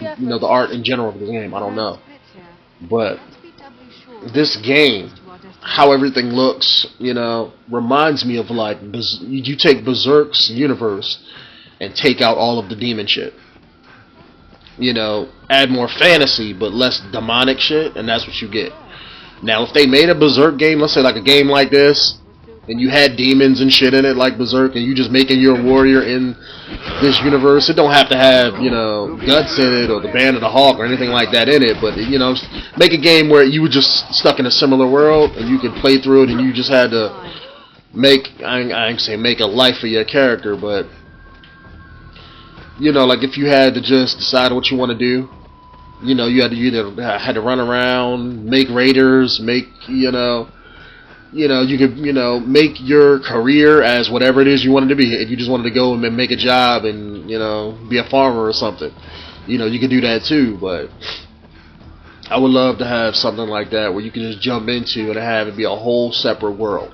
the art in general of the game. I don't know, but this game, how everything looks, reminds me of like you take Berserk's universe and take out all of the demon shit. Add more fantasy but less demonic shit, and that's what you get. Now, if they made a Berserk game, let's say like a game like this, and you had demons and shit in it like Berserk, and you just making your warrior in this universe, it don't have to have, guts in it or the Band of the Hawk or anything like that in it, but, make a game where you were just stuck in a similar world, and you could play through it, and you just had to make, I ain't say make a life for your character, but, like if you had to just decide what you want to do, you had to run around, make raiders, make, you could, make your career as whatever it is you wanted to be. If you just wanted to go and make a job and, be a farmer or something, you could do that too. But I would love to have something like that where you could just jump into and have it be a whole separate world.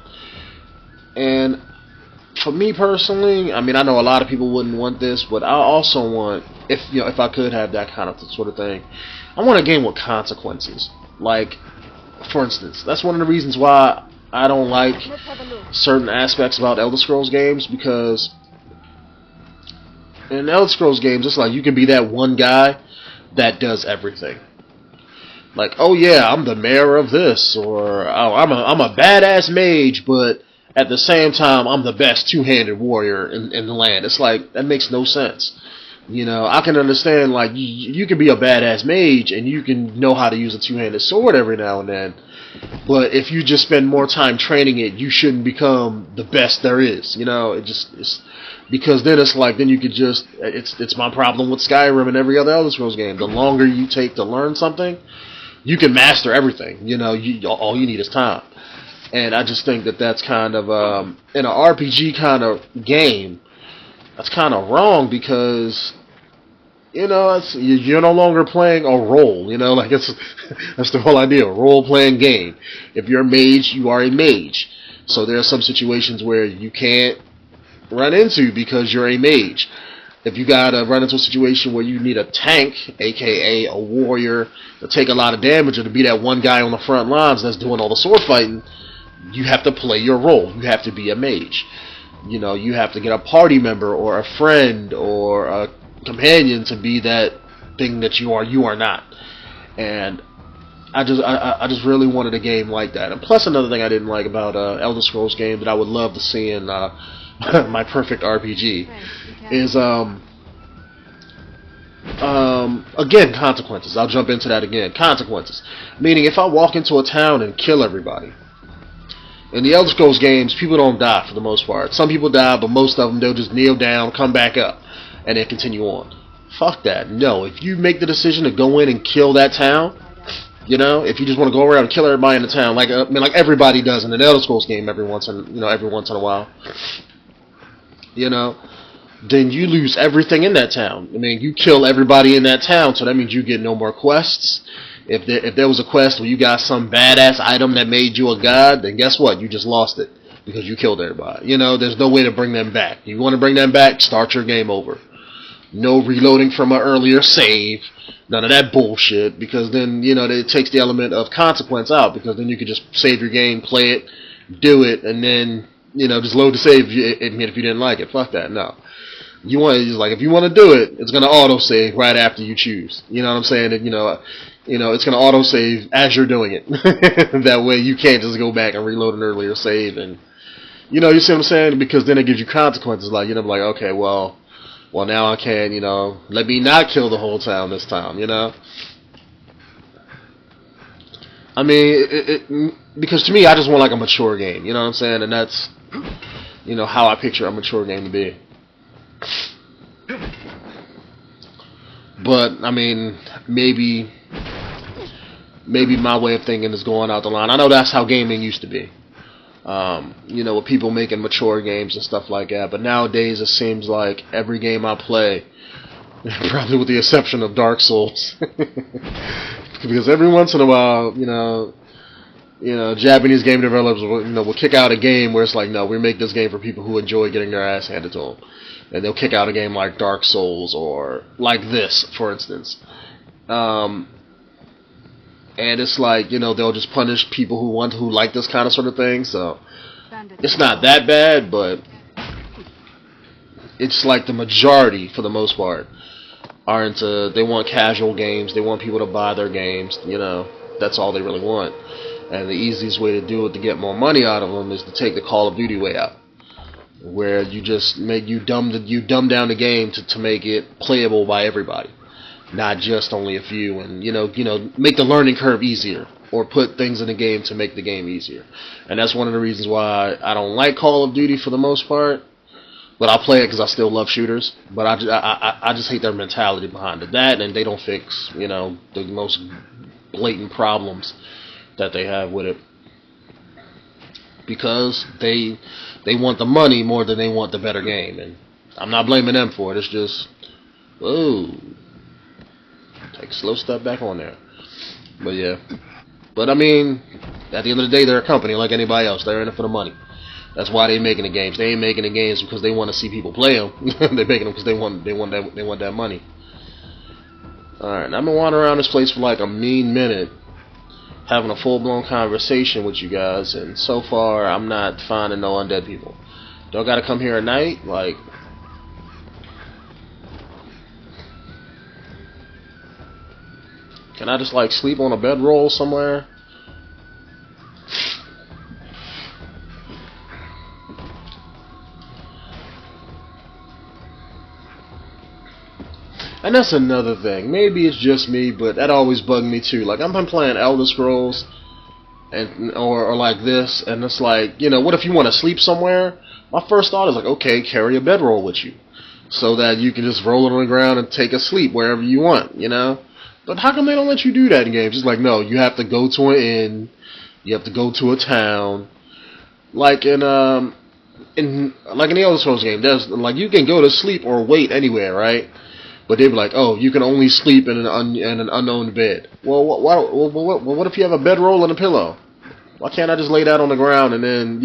And for me personally, I mean, I know a lot of people wouldn't want this, but I also want, if I could have that kind of sort of thing, I want a game with consequences. Like, for instance, that's one of the reasons why I don't like certain aspects about Elder Scrolls games, because in Elder Scrolls games, it's like you can be that one guy that does everything. Like, oh yeah, I'm the mayor of this, or oh, I'm a badass mage, but at the same time, I'm the best two-handed warrior in the land. It's like, that makes no sense. I can understand, like, you can be a badass mage, and you can know how to use a two-handed sword every now and then, but if you just spend more time training it, you shouldn't become the best there is. It's because then it's like, then you could just, it's my problem with Skyrim and every other Elder Scrolls game. The longer you take to learn something, you can master everything. All you need is time. And I just think that that's kind of, in an RPG kind of game, that's kind of wrong, because, you're no longer playing a role, like that's the whole idea, a role-playing game. If you're a mage, you are a mage. So there are some situations where you can't run into because you're a mage. If you gotta run into a situation where you need a tank, aka a warrior, to take a lot of damage, or to be that one guy on the front lines that's doing all the sword fighting, you have to play your role. You have to be a mage. You have to get a party member or a friend or a companion to be that thing that you are not. And I just really wanted a game like that. And plus, another thing I didn't like about Elder Scrolls game that I would love to see in my perfect RPG is again, consequences. I'll jump into that again. Consequences. Meaning, if I walk into a town and kill everybody. In the Elder Scrolls games, people don't die for the most part. Some people die, but most of them, they'll just kneel down, come back up, and then continue on. Fuck that. No, if you make the decision to go in and kill that town, if you just want to go around and kill everybody in the town, like everybody does in an Elder Scrolls game every once in a while, then you lose everything in that town. I mean, you kill everybody in that town, so that means you get no more quests. If there was a quest where you got some badass item that made you a god, then guess what? You just lost it because you killed everybody. There's no way to bring them back. You want to bring them back, start your game over. No reloading from an earlier save. None of that bullshit, because then, it takes the element of consequence out, because then you can just save your game, play it, do it, and then, just load the save if you didn't like it. Fuck that, no. You want to, like, if you want to do it, it's going to auto-save right after you choose. You know what I'm saying? And, it's going to auto-save as you're doing it. That way you can't just go back and reload an earlier save. And, you see what I'm saying? Because then it gives you consequences. Like, like, okay, well, now I can, let me not kill the whole town this time, I mean, because to me, I just want, like, a mature game. You know what I'm saying? And that's, how I picture a mature game to be. But, I mean, maybe my way of thinking is going out the line. I know that's how gaming used to be. With people making mature games and stuff like that. But nowadays, it seems like every game I play, probably with the exception of Dark Souls, because every once in a while, Japanese game developers will kick out a game where it's like, no, we make this game for people who enjoy getting their ass handed to them. And they'll kick out a game like Dark Souls or like this, for instance. And it's like, they'll just punish people who like this kind of sort of thing. So it's not that bad, but it's like the majority, for the most part, they want casual games. They want people to buy their games. That's all they really want. And the easiest way to do it to get more money out of them is to take the Call of Duty way out, where you just dumb down the game to make it playable by everybody, not just only a few, and make the learning curve easier, or put things in the game to make the game easier. And that's one of the reasons why I don't like Call of Duty for the most part. But I'll play it because I still love shooters. But I just hate their mentality behind it. That, and they don't fix the most blatant problems that they have with it, because they want the money more than they want the better game. And I'm not blaming them for it. It's just, take a slow step back on there. But yeah, but I mean, at the end of the day, they're a company like anybody else. They're in it for the money. That's why they're making the games. They ain't making the games because they want to see people play them. They're making them because they want that money. All right, I've been wandering around this place for like a mean minute, having a full-blown conversation with you guys, and so far I'm not finding no undead people. Don't gotta come here at night, like. Can I just like sleep on a bedroll somewhere? And that's another thing. Maybe it's just me, but that always bugged me too. Like, I've been playing Elder Scrolls, or like this, and it's like, what if you want to sleep somewhere? My first thought is like, okay, carry a bedroll with you, so that you can just roll it on the ground and take a sleep wherever you want, But how come they don't let you do that in games? It's like, no, you have to go to an inn, you have to go to a town, like in the Elder Scrolls game. There's like, you can go to sleep or wait anywhere, right? But they'd be like, oh, you can only sleep in an unknown bed. Well, what if you have a bedroll and a pillow? Why can't I just lay down on the ground and then,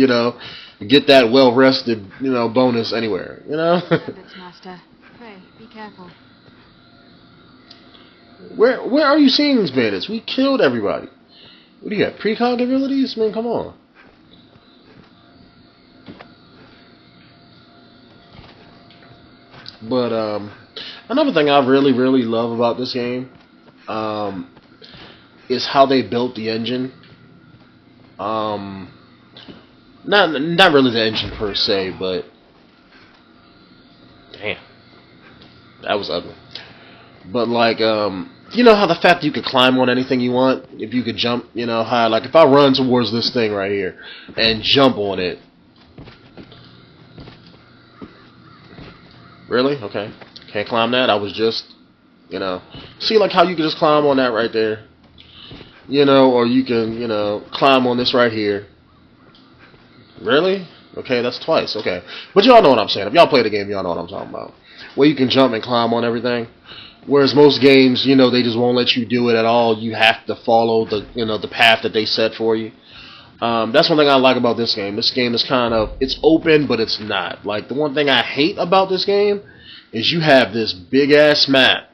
get that well-rested, bonus anywhere, Master, pray, be careful. Where are you seeing these bandits? We killed everybody. What do you have, precog abilities? Man, come on. But, another thing I really, really love about this game is how they built the engine. Not really the engine per se, but damn, that was ugly. But like, how the fact that you could climb on anything you want, if you could jump, high. Like if I run towards this thing right here and jump on it, really? Okay. Can't climb that. I was just, see like how you can just climb on that right there, or you can, climb on this right here. Really? Okay, that's twice. Okay, but y'all know what I'm saying. If y'all play the game, y'all know what I'm talking about. Where you can jump and climb on everything. Whereas most games, they just won't let you do it at all. You have to follow the path that they set for you. That's one thing I like about this game. This game is it's open, but it's not. Like, the one thing I hate about this game is you have this big-ass map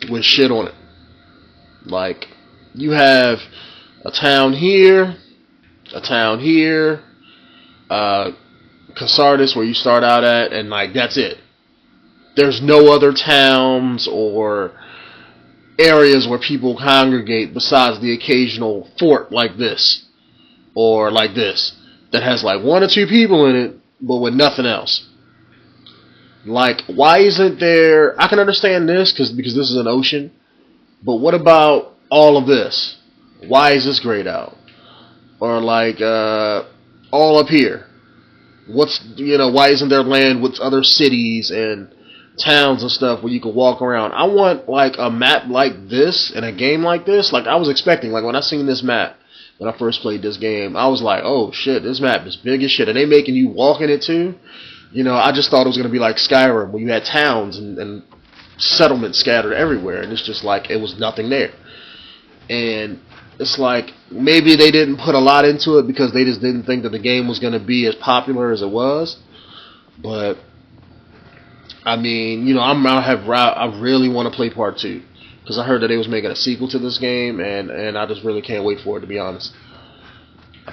with shit on it. Like, you have a town here, 𝐃𝐨𝐧'𝐿, where you start out at, and, like, that's it. There's no other towns or areas where people congregate besides the occasional fort like this, or like this, that has, like, 1 or 2 people in it, but with nothing else. Like, why isn't there... I can understand this because this is an ocean, but what about all of this? Why is this grayed out? Or like, all up here. Why isn't there land with other cities and towns and stuff where you can walk around? I want, like, a map like this in a game like this. Like, I was expecting, like, when I seen this map, when I first played this game, I was like, oh, shit, this map is big as shit. And they making you walk in it, too? I just thought it was going to be like Skyrim, where you had towns and settlements scattered everywhere, and it's just like, it was nothing there. And it's like maybe they didn't put a lot into it because they just didn't think that the game was going to be as popular as it was. But I mean, you know, I really want to play part 2 because I heard that they was making a sequel to this game, and I just really can't wait for it, to be honest.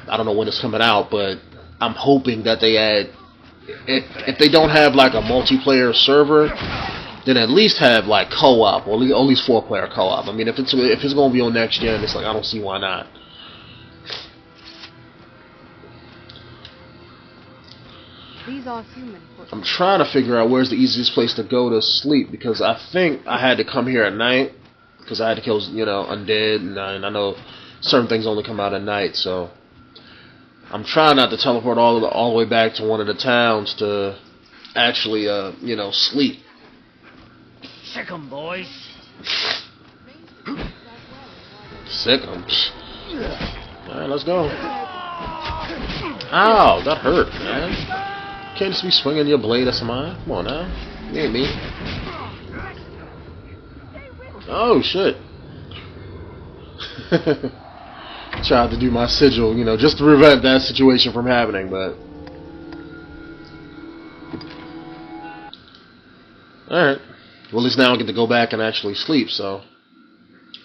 I don't know when it's coming out, but I'm hoping that they add, if they don't have like a multiplayer server, then at least have like co-op, or at least 4-player co-op. I mean, if it's going to be on next gen, it's like I don't see why not. These are human footprints. I'm trying to figure out where's the easiest place to go to sleep, because I think I had to come here at night because I had to kill, you know, undead, and I know certain things only come out at night, so I'm trying not to teleport all the way back to one of the towns to actually, you know, sleep. Sick 'em, boys. Sick 'em. Alright, let's go. Ow, that hurt, man. Can't just be swinging your blade at somebody. Come on now. You ain't me. Oh, shit. Tried to do my sigil, you know, just to prevent that situation from happening, but... Alright. Well, at least now I get to go back and actually sleep, so...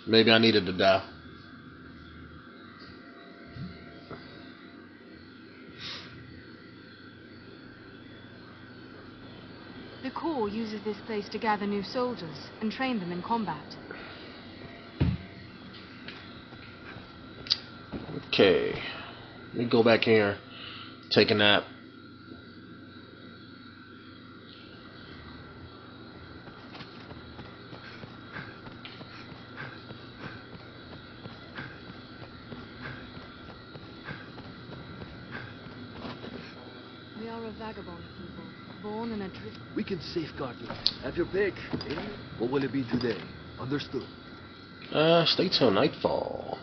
Maybe I needed to die. The core uses this place to gather new soldiers and train them in combat. Okay. Let me go back here. Take a nap. We are a vagabond people, born in a drift. We can safeguard you. Have your pick. Eh? What will it be today? Understood. Stay till nightfall.